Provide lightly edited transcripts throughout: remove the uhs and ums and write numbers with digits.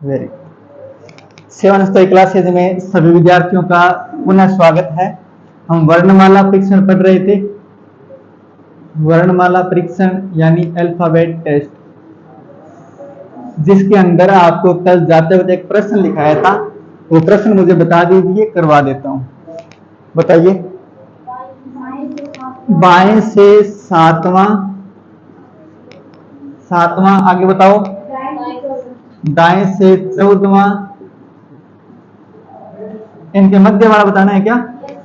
Very 7th classes में सभी विद्यार्थियों का पुनः स्वागत है। हम वर्णमाला परीक्षण पढ़ रहे थे। वर्णमाला परीक्षण यानी अल्फाबेट टेस्ट, जिसके अंदर आपको कल जाते वक्त एक प्रश्न लिखाया था। वो प्रश्न मुझे बता दीजिए, करवा देता हूँ। बताइए। बाएं से सातवां, आगे बताओ। दाएं से 14वां, इनके मध्य वाला बताना है क्या?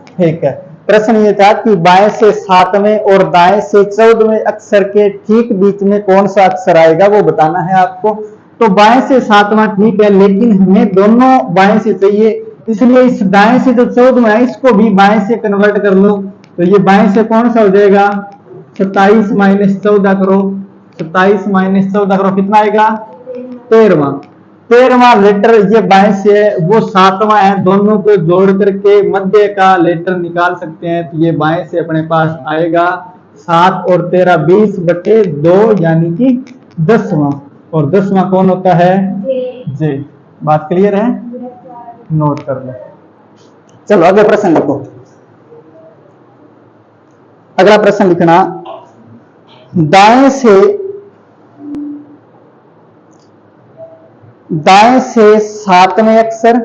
ठीक है। प्रश्न ये था कि बाएं से 7वें और दाएं से 14वें अक्षर के ठीक बीच में कौन सा अक्षर आएगा, वो बताना है आपको। तो बाएं से 7वां ठीक है, लेकिन हमें दोनों बाएं से चाहिए, इसलिए इस दाएं से जो 14वां है इसको भी बाएं से कन्वर्ट कर लो। तो ये बाएं से कौन सा हो जाएगा? 27 माइनस 14 करो, 27 माइनस 14 करो, कितना आएगा? 13वां लेटर ये बाएं से है, वो 7वां है। दोनों को जोड़ करके मध्य का लेटर निकाल सकते हैं। तो ये बाएं से अपने पास आएगा 7 और 13 20/2 यानी कि 10वां। और 10वां कौन होता है? जे। बात क्लियर है? नोट कर लो। चलो अगला प्रश्न लिखो। अगला प्रश्न लिखना, दाएं से 7वें अक्षर,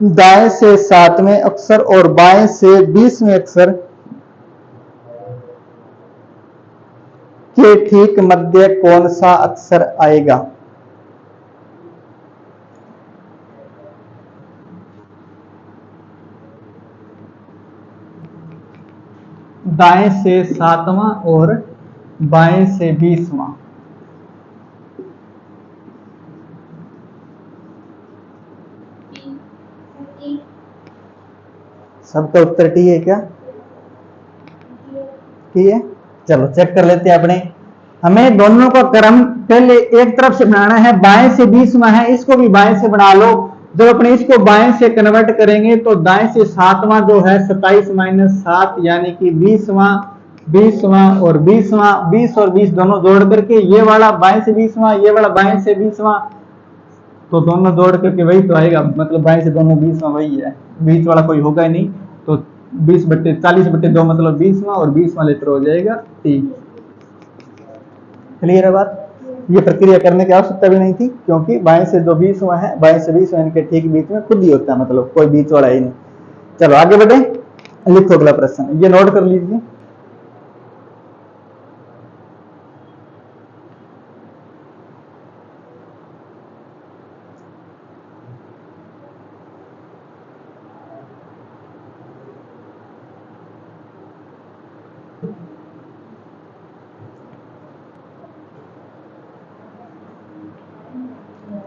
दाएं से 7वें अक्षर और बाएं से 20वें अक्षर के ठीक मध्य कौन सा अक्षर आएगा? दाएं से 7वां और बाएं से 20वां। सबका उत्तर टी है क्या? टी है। चलो चेक कर लेते हैं अपने। हमें दोनों का क्रम पहले एक तरफ से बनाना है। बाएं से 20वां है, इसको भी बाएं से बना लो। जब अपने इसको बाएं से कन्वर्ट करेंगे तो दाएं से 7वां जो है 27 माइनस 7 यानी कि 20वां, 20वां और 20वां, 20 और 20 दोनों जोड़ करके ये वाला बाएं से 20वां, ये वाला बाएं से 20वां, तो दोनों जोड़ करके वही तो आएगा। मतलब बाएं से दोनों 20वां वही है, 20 वाला कोई होगा ही नहीं। तो 40/2 मतलब 20वां और 20वां लेटर हो जाएगा टी। क्लियर है बात? ये प्रक्रिया करने की आवश्यकता भी नहीं थी, क्योंकि बाएं से जो 20वां है, बाएं से 20वां इनके ठीक बीच में खुद ही होता है, मतलब कोई बीच वाला ही नहीं। चलो आगे बढ़े, लिखो अगला प्रश्न, ये नोट कर लीजिए।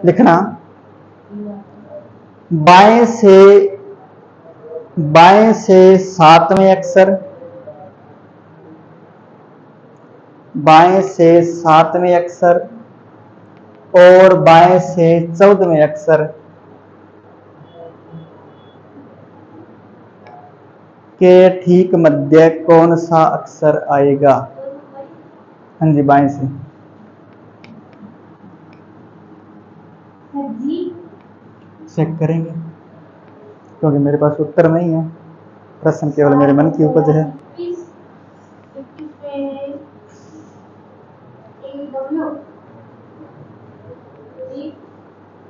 लिखना, बाएं से 7वें अक्षर, बाएं से 7वें अक्षर और बाएं से 14वें अक्षर के ठीक मध्य कौन सा अक्षर आएगा? हाँ जी, बाएं से। चेक करेंगे, क्योंकि मेरे पास उत्तर नहीं है, प्रश्न केवल मेरे मन की उपज है।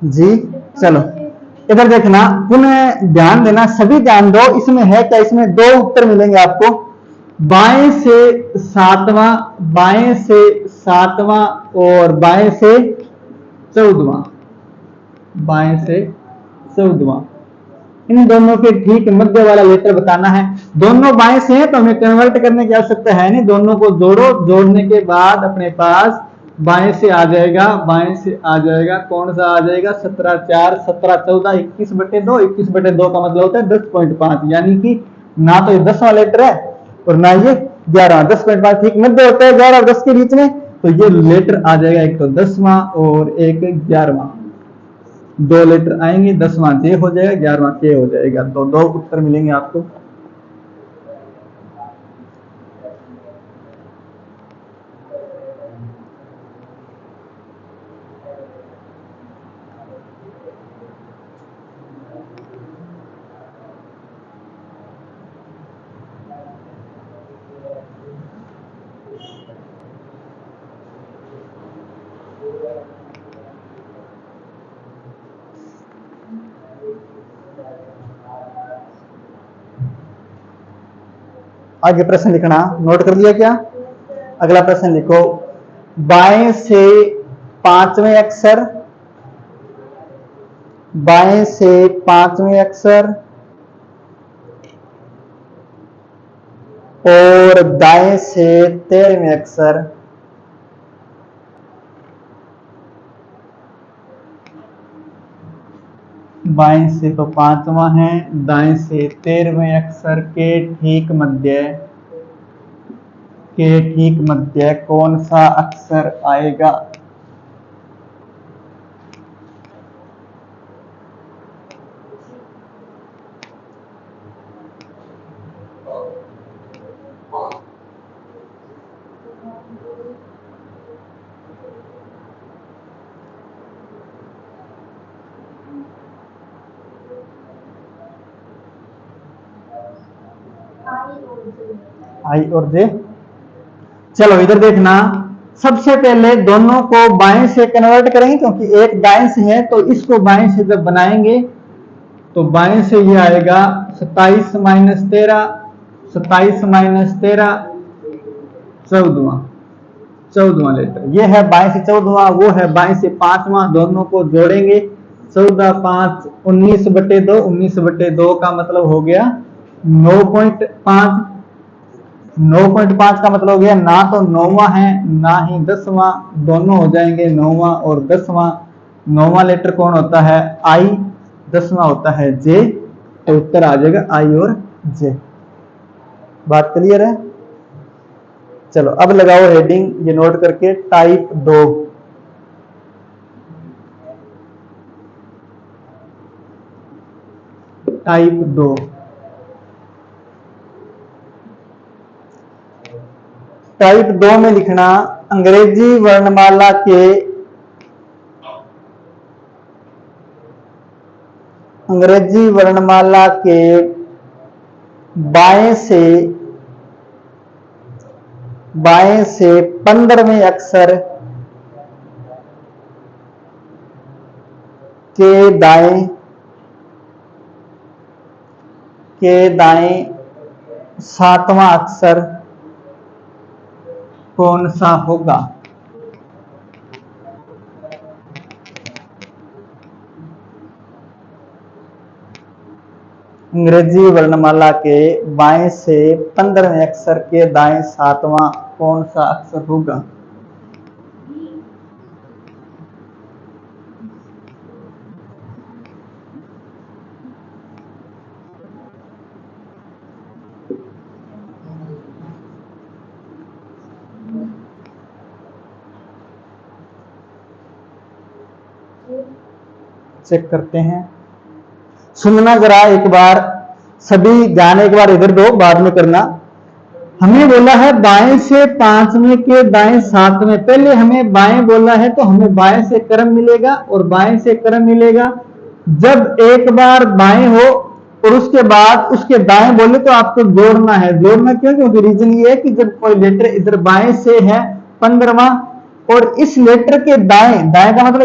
जी चलो इधर देखना, पुनः ध्यान देना, सभी ध्यान दो। इसमें है क्या? इसमें दो उत्तर मिलेंगे आपको। बाएं से 7वां, बाएं से 7वां और बाएं से 14वां, बाएं से 14वां, इन दोनों के ठीक मध्य वाला लेटर बताना है। दोनों बाएं से हैं तो हमें कन्वर्ट करने की आवश्यकता है नहीं, दोनों को जोड़ो, जोड़ने के बाद अपने पास बाएं से आ जाएगा, बाएं से आ जाएगा, कौन सा आ जाएगा? 17 4 17 14 21/2, 21/2 का मतलब होता है 10.5, यानी कि ना तो ये 10वां लेटर है और ना ये 11वां। 10.5 ठीक मध्य होता है 11 और 10 के बीच में, तो ये लेटर आ जाएगा एक तो 10वां और एक 11वां। दो लेटर आएंगे, 10वां जे हो जाएगा, 11वां के हो जाएगा। तो दो उत्तर मिलेंगे आपको। आगे प्रश्न लिखना, नोट कर लिया क्या? अगला प्रश्न लिखो, बाएं से पांचवें अक्षर, बाएं से पांचवें अक्षर और दाएं से 13वें अक्षर, बाएं से तो पांचवा है, दाएं से 13वें अक्षर के ठीक मध्य कौन सा अक्षर आएगा? आई और जे। चलो इधर देखना, सबसे पहले दोनों को बाएं से कन्वर्ट करेंगे क्योंकि एक दाएं से है, तो इसको बाएं से जब बनाएंगे तो बाएं से ये आएगा 27 माइनस 13, 27 माइनस 13 14वां लेटर, ये है बाएं से 14वां, वो है बाएं से 5वां, दोनों को जोड़ेंगे 14 5 19/2, 19/2 का मतलब हो गया 9.5, 9.5 का मतलब हो गया ना तो 9वां है ना ही 10वां, दोनों हो जाएंगे 9वां और 10वां। 9वां लेटर कौन होता है? आई, 10वां होता है जे, तो उत्तर आ जाएगा आई और जे। बात क्लियर है? चलो अब लगाओ हेडिंग, ये नोट करके, टाइप 2। टाइप 2, टाइप 2 में लिखना, अंग्रेजी वर्णमाला के बाएं से 15वें अक्षर के दाएं 7वां अक्षर कौन सा होगा? अंग्रेजी वर्णमाला के बाएं से 15वें अक्षर के दाएं 7वां कौन सा अक्षर होगा? चेक करते हैं, सुनना जरा एक बार, सभी ध्यान एक बार इधर दो, बाद में करना। हमें बोला है बाएं से 5वें के दाएं 7वें, पहले हमें बाएं बोला है तो हमें बाएं से क्रम मिलेगा और बाएं से क्रम मिलेगा जब एक बार बाएं हो और उसके बाद उसके दाएं बोले तो आपको जोड़ना है। जोड़ना क्यों? क्योंकि रीजन ये है कि जब कोई लेटर इधर बाएं से है 15वां और इस लेटर के दाएं, दाएं का मतलब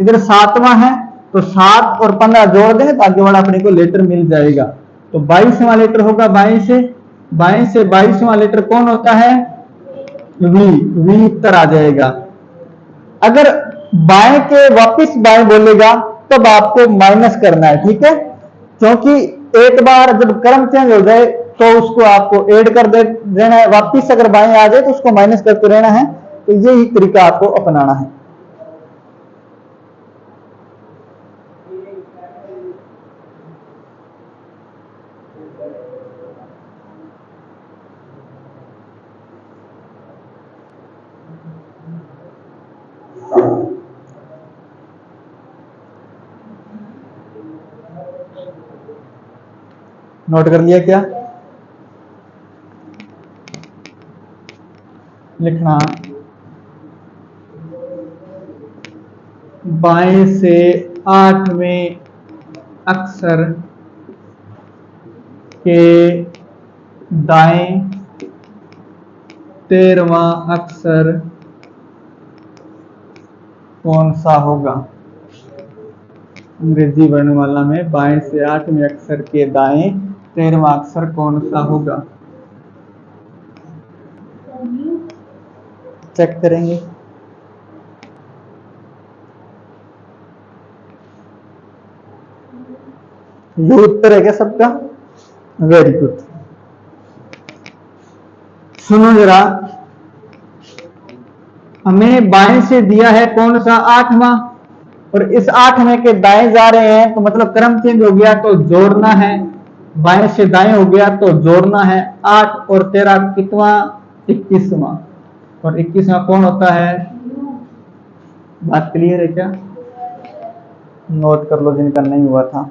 इधर 7वां है, तो 7 और 15 जोड़ देंगे तो आगे वाला अपने को लेटर मिल जाएगा। तो 22वां लेटर होगा बाएं से 22वां लेटर कौन होता है? वी उत्तर आ जाएगा। अगर बाएं के वापस बाएं बोलेगा तब आपको माइनस करना है, ठीक है? क्योंकि एक बार जब क्रम चेंज हो जाए तो उसको आपको ऐड कर देना है, वापस अगर बाएं आ जाए तो उसको माइनस करते रहना है, तो यही तरीका आपको अपनाना है। नोट कर लिया क्या? लिखना, बाएं से 8वें अक्षर के दाएं 13वां अक्षर कौन सा होगा? अंग्रेजी वर्णमाला में बाएं से 8वें अक्षर के दाएं 13वां अक्षर कौन सा होगा? चेक करेंगे। ये उत्तर है क्या सबका? Very good. सुनो जरा, हमें बाएं से दिया है कौन सा? 8वां, और इस 8वें के दाएं जा रहे हैं तो मतलब क्रम चेंज हो गया, तो जोड़ना है। बाएं से दाएं हो गया तो जोड़ना है। 8 और 13 कितवा? 21वां। और 21वां कौन होता है? बात क्लियर है क्या? नोट कर लो जिनका नहीं हुआ था।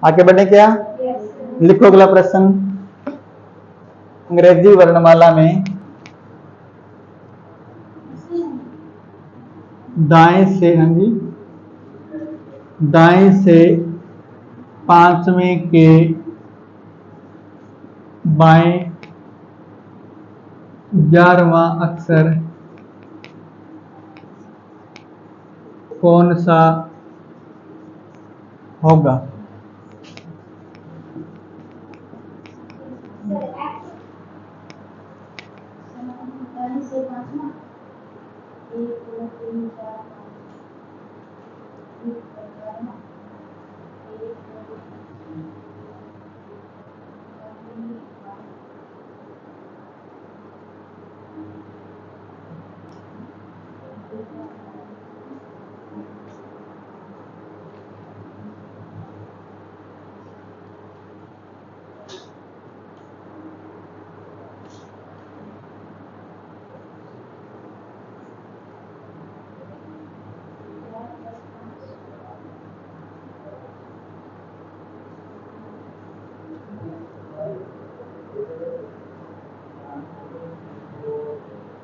आगे बढ़े क्या? लिखो अगला प्रश्न। अंग्रेजी वर्णमाला में दाएं से, हाँ जी, दाएं से 5वें के बाएं 11वां अक्षर कौन सा होगा?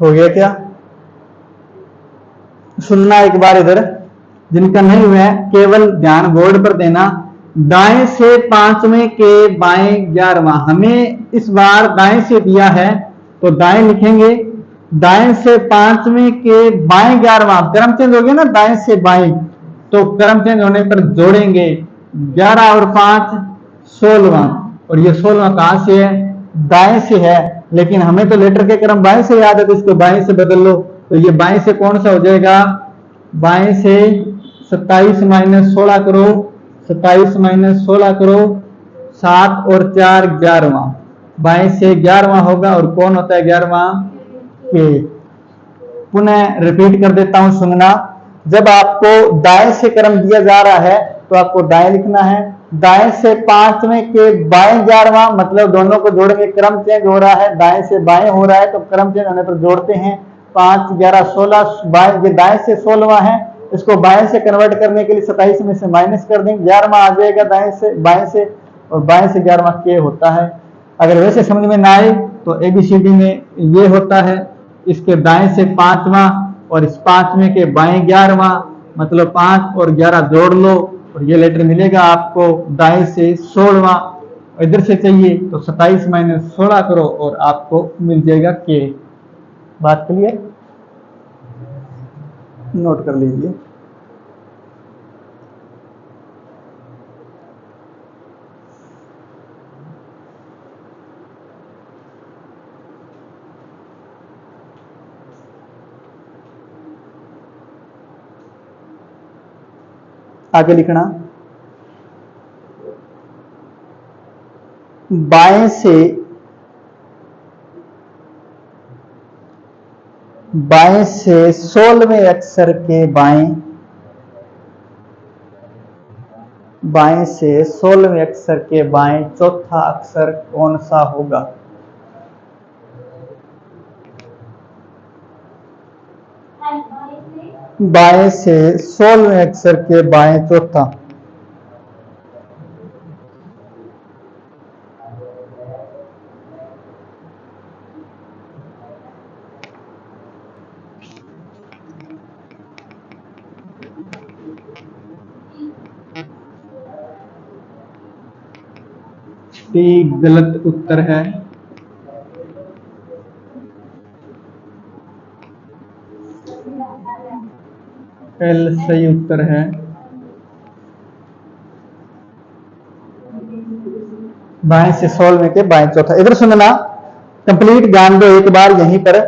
हो गया क्या? सुनना एक बार इधर, जिनका नहीं हुआ है केवल ध्यान बोर्ड पर देना। दाएं से 5वें के बाएं 11वां, हमें इस बार दाएं से दिया है तो दाएं लिखेंगे। दाएं से 5वें के बाएं 11वां, क्रम चेंज हो गया ना, दाएं से बाएं, तो क्रम चेंज होने पर जोड़ेंगे। 11 और 5 16वां, और ये 16वां कहां से है? दाएं से है, लेकिन हमें तो लेटर के क्रम बाएं से याद है, तो इसको बाएं से बदल लो। तो ये बाएं से कौन सा हो जाएगा? बाएं से 27 माइनस 16 करो, 27 माइनस 16 करो, 7 और 4 11वां, बाएं से 11वां होगा। और कौन होता है 11वां? के। पुनः रिपीट कर देता हूं, सुनना। जब आपको दाएं से क्रम दिया जा रहा है तो आपको दाएं लिखना है। दाएं से 5वें के बाएं 11वां, मतलब दोनों को जोड़ेंगे, क्रम चेंज हो रहा है, दाएं से बाएं हो रहा है तो क्रम चेंज होने पर जोड़ते हैं। 5 11 16, बाएं, ये दाएं से 16वां है, इसको बाएं से कन्वर्ट करने के लिए 27 में से माइनस कर देंगे, 11वां आ जाएगा दाएं से बाएं से, और बाएं से 11वां के होता है। अगर वैसे समझ में ना आए तो एबीसीडी में ये होता है, इसके दाएं से 5वां और इस 5वें के बाएं 11वां, मतलब 5 और 11 जोड़ लो और ये लेटर मिलेगा आपको दाएं से 16वां। इधर से चाहिए तो 27 माइनस 16 करो और आपको मिल जाएगा के। बात क्लियर? नोट कर लीजिए। आगे लिखना, बाएं से 16वें अक्षर के बाएं से 16वें अक्षर के बाएं चौथा अक्षर कौन सा होगा? बाएं से 16वें अक्षर के बाएं चौथा। टी गलत उत्तर है। एल सही उत्तर है। बाएं से 16वें के बाएं चौथा। इधर सुनना, कंप्लीट ध्यान दो एक बार यहीं पर।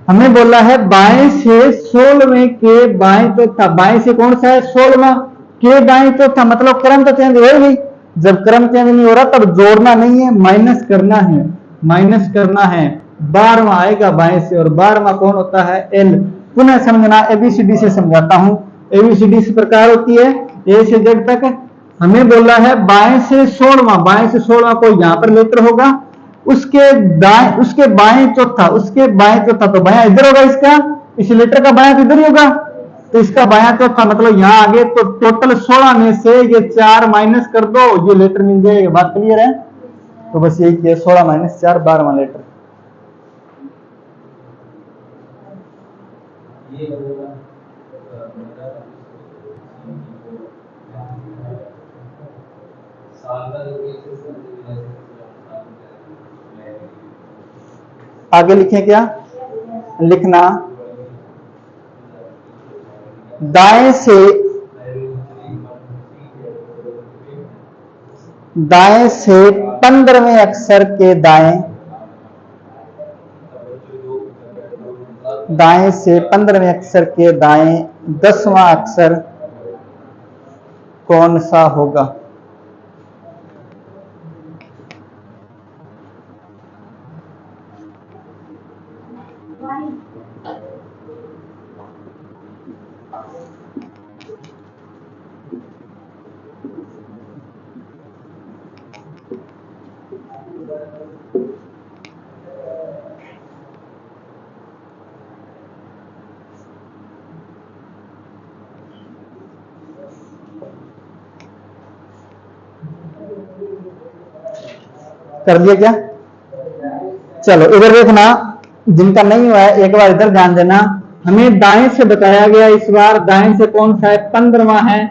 हमें बोला है बाएं से 16वें के बाएं चौथा। बाएं से कौन सा है? 16वां के बाएं चौथा, मतलब क्रम तो चेंज हो गई। जब क्रम चेंज नहीं हो रहा तब जोड़ना नहीं है, माइनस करना है। माइनस करना है, 12वां आएगा बाएं से, और 12वां कौन होता है? एल। पुनः समझना, एबीसीडी से समझाता हूं। एबीसीडी इस प्रकार होती है, ए से जेड तक। हमें बोला है बाएं से 16वां, बाएं से 16वां कोई यहां पर लेटर होगा, उसके दाएं, उसके बाएं चौथा, उसके बाएं चौथा, तो बायां इधर होगा इसका, इस लेटर का बायां तो इधर ही होगा, तो इसका बायां चौथा मतलब यहां आगे। तो टोटल 16 में से ये 4 माइनस कर दो, ये लेटर मिल जाएगा। बात क्लियर है? तो बस यही किया, 16 माइनस 4, 12वां लेटर। आगे लिखें क्या? लिखना, दाएं से 15वें अक्षर के दाएं, दाएं से 15वें अक्षर के दाएं 10वां अक्षर कौन सा होगा? कर दिया क्या? चलो इधर देखना, जिनका नहीं हुआ है एक बार इधर ध्यान देना। हमें दाएं से बताया गया, इस बार दाएं से कौन सा है? 15वां है,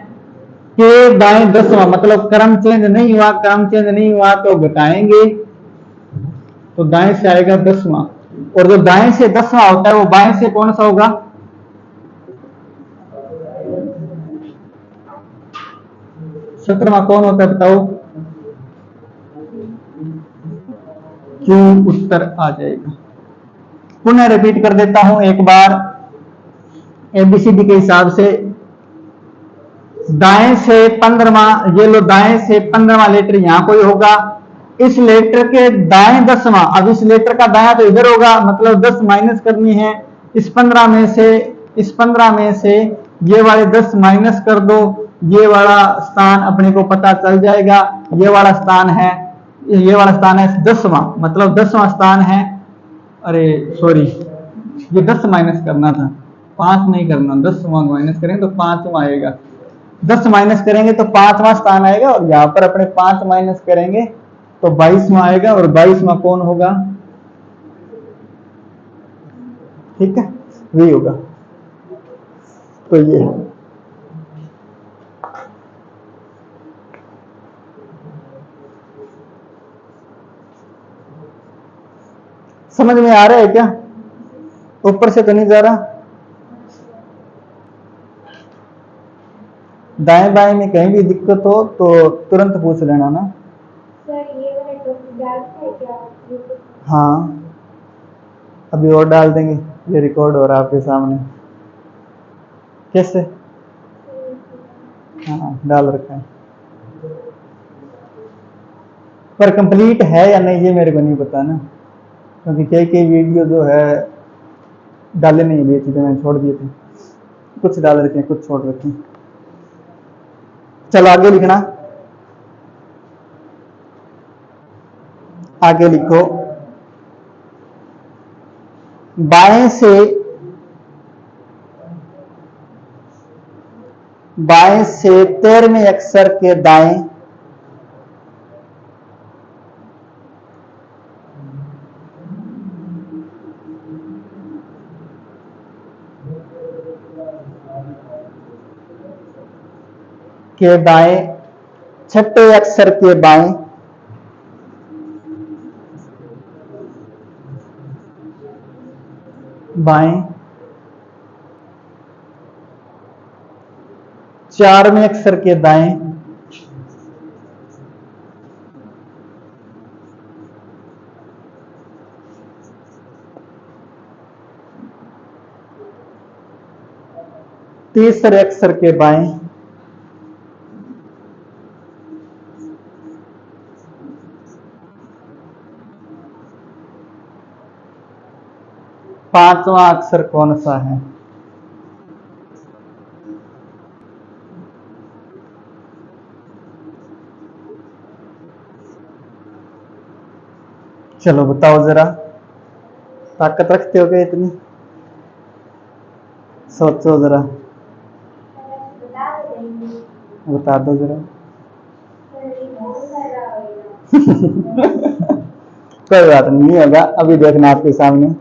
के दाएं 10वां, मतलब क्रम चेंज नहीं हुआ। क्रम चेंज नहीं हुआ तो घटाएंगे, तो दाएं से आएगा 10वां, और जो दाएं से 10वां होता है वो बाएं से कौन सा होगा? 17वां कौन होता है बताओ? क्यों उत्तर आ जाएगा। पुनः रिपीट कर देता हूं एक बार, एबीसीडी के हिसाब से। दाएं से 15वां, ये लो, दाएं से 15वां लेटर यहां कोई होगा, इस लेटर के दाएं 10वां। अब इस लेटर का दायां तो इधर होगा, मतलब 10 माइनस करनी है। इस 15 में से, इस 15 में से ये वाले 10 माइनस कर दो, ये वाला स्थान अपने को पता चल जाएगा। ये वाला स्थान है, ये वाला स्थान है 10वां, मतलब 10वां स्थान है। अरे सॉरी, ये 10 माइनस करना था, 5 नहीं करना। 10वां माइनस करेंगे तो 5वां आएगा, 10 माइनस करेंगे तो 5वां स्थान आएगा, और यहां पर अपने 5 माइनस करेंगे तो 22वां आएगा, और 22वां कौन होगा? ठीक है, वही होगा। तो ये है। समझ में आ रहा है क्या? ऊपर से तो नहीं जा रहा? दाएं बाएं में कहीं भी दिक्कत हो तो तुरंत पूछ लेना ना। सर ये वाला टॉपिक डालते हैं क्या? हाँ, अभी और डाल देंगे, ये रिकॉर्ड हो रहा है आपके सामने। कैसे? हाँ डाल रखा है, पर कंप्लीट है या नहीं ये मेरे को नहीं पता ना, क्योंकि कई वीडियो जो है डाले नहीं, बीच में मैंने छोड़ दिए थे। कुछ डाल रखे हैं, कुछ छोड़ रखे हैं। चलो आगे लिखना, आगे लिखो, बाएं से 13वें अक्षर के दाएं के दाएं छठे अक्षर के बाएं बाएं, 4वें अक्षर के दाएं, 3रे अक्षर के बाएं, 5वां अक्षर कौन सा है? चलो बताओ जरा, ताकत रखते हो क्या इतनी? सोचो जरा, बता दो जरा। कोई बात नहीं होगा, अभी देखना आपके सामने।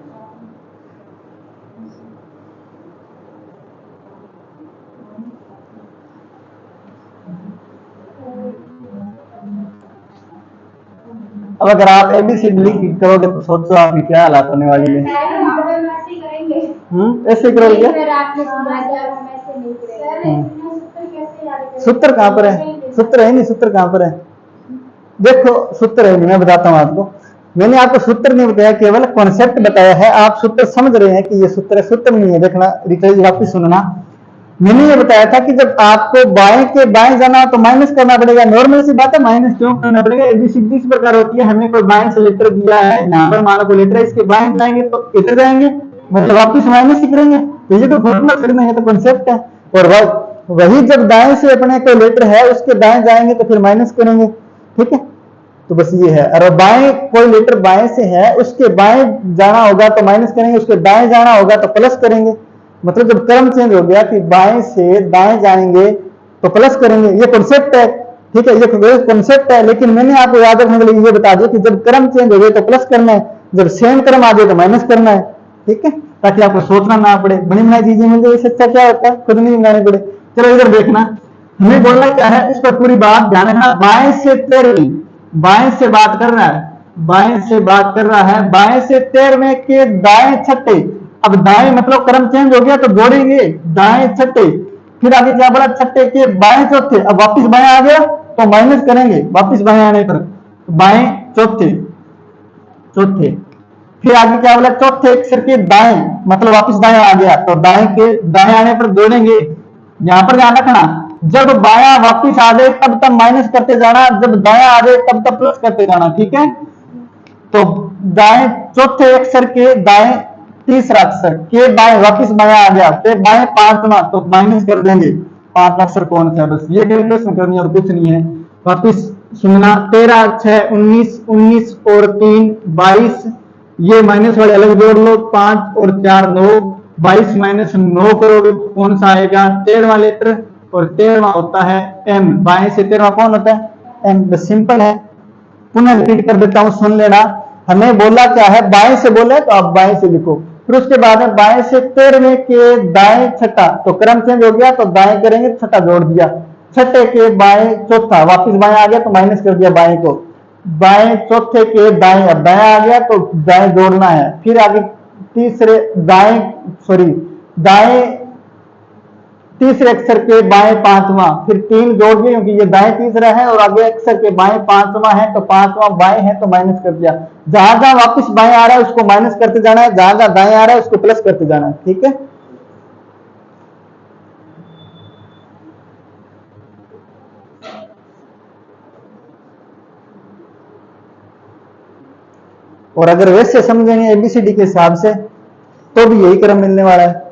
अब अगर आप ABCD करोगे तो सोचो आपकी क्या हालत होने वाली है। ऐसे करोगे? सूत्र कहाँ पर है? सूत्र है नहीं, सूत्र कहाँ पर है? देखो सूत्र है नहीं, मैं बताता हूँ आपको। मैंने आपको सूत्र नहीं बताया, केवल कॉन्सेप्ट बताया है। आप सूत्र समझ रहे हैं कि ये सूत्र है, सूत्र नहीं है। देखना, रिकॉर्ड वापस सुनना। मैंने ये बताया था कि जब आपको बाएं के बाएं जाना हो तो माइनस करना पड़ेगा। नॉर्मल सी बात है, माइनस क्यों करना पड़ेगा? ABCD इस प्रकार होती है। हमें कोई बाएं से लेटर दिया है, यहाँ पर मानो कोई लेटर है, इसके बाएं जाएंगे तो इधर जाएंगे, मतलब वापिस माइनस ही करेंगे। तो ये तो फॉर्मूला करना है, तो कॉन्सेप्ट है। और वही जब दाएं से अपने कोई लेटर है उसके दाएं जाएंगे तो फिर माइनस करेंगे, ठीक है। तो बस ये है। और बाएं कोई लेटर बाएं से है, उसके बाएं जाना होगा तो माइनस करेंगे, उसके दाएं जाना होगा तो प्लस करेंगे। मतलब जब क्रम चेंज हो गया कि बाएं से दाएं जाएंगे तो प्लस करेंगे, ये कॉन्सेप्ट है, ठीक है। ये कॉन्सेप्ट है, लेकिन मैंने आपको याद रखने के लिए ये बता दिया कि जब क्रम चेंज हो गए तो प्लस करना है, जब सेम क्रम आ जाए तो माइनस करना है, ठीक है। ताकि आपको सोचना ना पड़े, बनी बनाई चीजें मिल जाए, इससे अच्छा क्या होता है, खुद नहीं बनाने पड़े। चलो इधर देखना, हमें बोलना क्या है, इस पर पूरी बात ध्यान रखना। बाएं से 13, बाएं से बात कर रहा है, बाएं से बात कर रहा है, बाएं से 13वें के दाएं छठे। अब दाएं मतलब क्रम चेंज हो गया तो जोड़ेंगे, दाएं छठे, फिर आगे क्या बोला, छठे के बाएं चौथे। अब वापिस बाएं आ गया तो माइनस करेंगे, वापिस बाएं आने पर बाएं चौथे, चौथे। फिर आगे क्या बोला, चौथे अक्षर के दाएं, मतलब वापस दाएं आ गया तो दाएं के दाएं आने पर जोड़ेंगे। यहां पर ध्यान रखना, जब बाया वापस आ जाए तब तक माइनस करते जाना, जब दाया आ जाए तब तक प्लस करते जाना, ठीक है। तो दाएं चौथे अक्षर के दाएं 3रा अक्षर के बाएं वापस बाया आ गया, फिर बाएं 5वां तो माइनस कर देंगे। 5वां अक्षर कौन सा है, बस ये कैलकुलेशन करनी और कुछ नहीं है। वापिस सुनना, 13 6 19, 19 और 3 22, ये माइनस वाले अलग जोड़ लो, 5 और 4 9, 22 माइनस 9 करोगे कौन सा आएगा, 13वां लेटर। और 13वां होता है M। बाएं से 13वां कौन होता है, M। बस सिंपल है। पुनः रिपीट कर देता हूं, सुन लेना। हमें बोला क्या है, बाएं से बोले तो आप बाएं से लिखो, फिर उसके बाद में बाएं से 13वें के दाएं छठा, तो क्रम चेंज हो गया तो दाएं करेंगे, छठा जोड़ दिया, छठे के बाएं चौथा, वापिस बाएं आ गया तो माइनस कर दिया बाएं को, बाएं चौथे के दाएं, अब दाएं आ गया तो दाएं जोड़ना है। फिर आगे तीसरे दाएं, सॉरी दाएं 3रे अक्षर के बाएं 5वां, फिर 3 जोड़ दिए क्योंकि ये दाएं 3रा है और आगे अक्षर के बाएं 5वां है, तो 5वां बाएं है तो माइनस कर दिया। जहां जहां वापस बाएं आ रहा है उसको माइनस करते जाना है, जहां जहां दाएं आ रहा है उसको प्लस करते जाना है, ठीक है। और अगर वैसे समझेंगे ABCD के हिसाब से तो भी यही क्रम मिलने वाला है।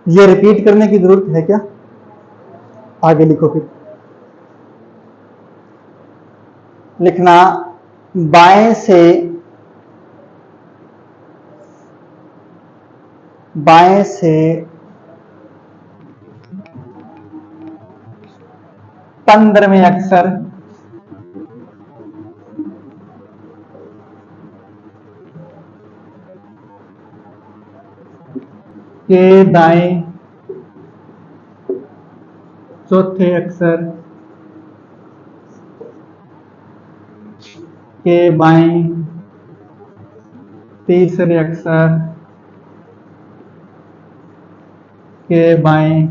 ये रिपीट करने की जरूरत है क्या, आगे लिखो। फिर लिखना, बाएं से बाएं से 15वें अक्षर के दाएं चौथे अक्षर के बाएं तीसरे अक्षर के बाएं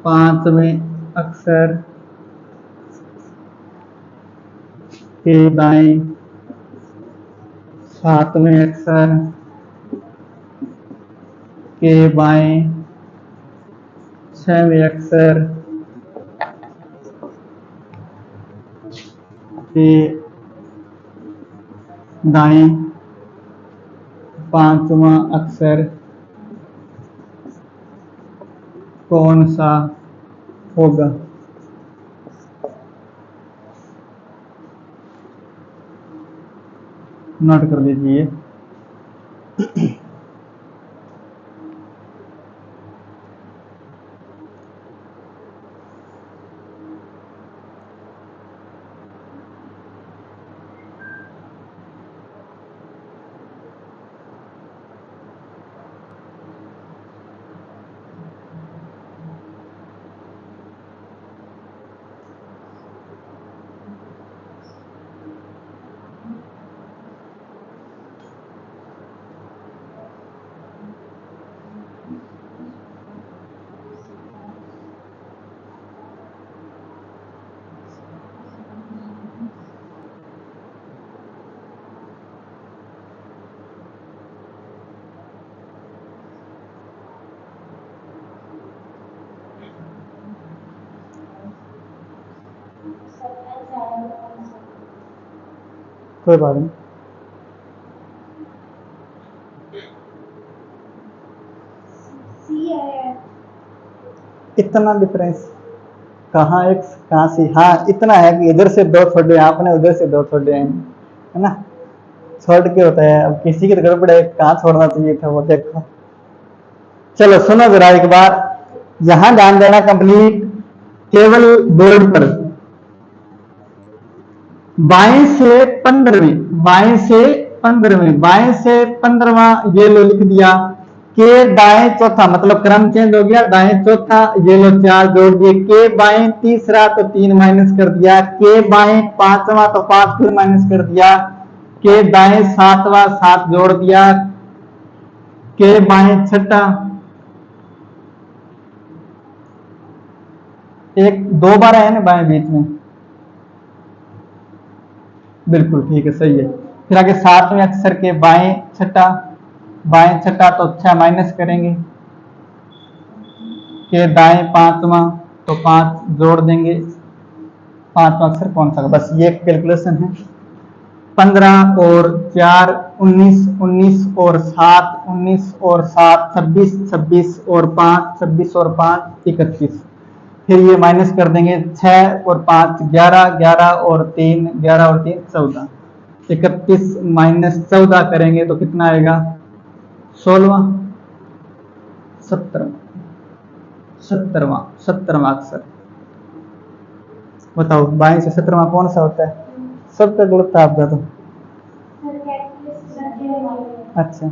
पांचवें अक्षर के दाएं सातवें अक्षर के बाएं छठवें अक्षर के दाएं पांचवा अक्षर कौन सा होगा? नोट कर लीजिए। कोई बात नहीं। इतना डिफरेंस कहाँ एक्स कहाँ सी? हाँ इतना है कि इधर से दो छोड़े आपने, उधर से दो छोड़े हैं, है ना? छोड़ के होता है। अब किसी की तो गड़बड़ है, कहाँ छोड़ना चाहिए था वो देखो। चलो सुनो जरा एक बार, यहां ध्यान देना कंप्लीट। केवल बोर्ड पर बाएं से 15वें, बाएं से 15वें, बाएं से 15वां ये लो लिख दिया। के दाएं चौथा, मतलब क्रम चेंज हो गया, दाएं चौथा ये लो 4 जोड़ दिए। के बाएं तीसरा तो 3 माइनस कर दिया। के बाएं पांचवा तो 5 फिर माइनस कर दिया। के दाएं सातवां 7 जोड़ दिया। के बाएं छठा, एक 2 बार है ना बाएं बीच में, बिल्कुल ठीक है, सही है। फिर आगे 7वें अक्षर के बाएं छठा, बाएं छठा तो 6 माइनस करेंगे। के दाएं पांचवा तो 5 जोड़ देंगे। पांचवा अक्षर कौन सा? बस ये कैलकुलेशन है। 15 और 4 19, 19 और 7 19 और 7 26, 26 और 5 26 और 5 31। फिर ये माइनस कर देंगे। 6 और 5 11, 11 और 3 11 और 3 14। 31 माइनस 14 करेंगे तो कितना आएगा? 16वां 17वां अक्षर। बताओ बाएं से 17वां कौन सा होता है? सबका गलत था आपका तो। अच्छा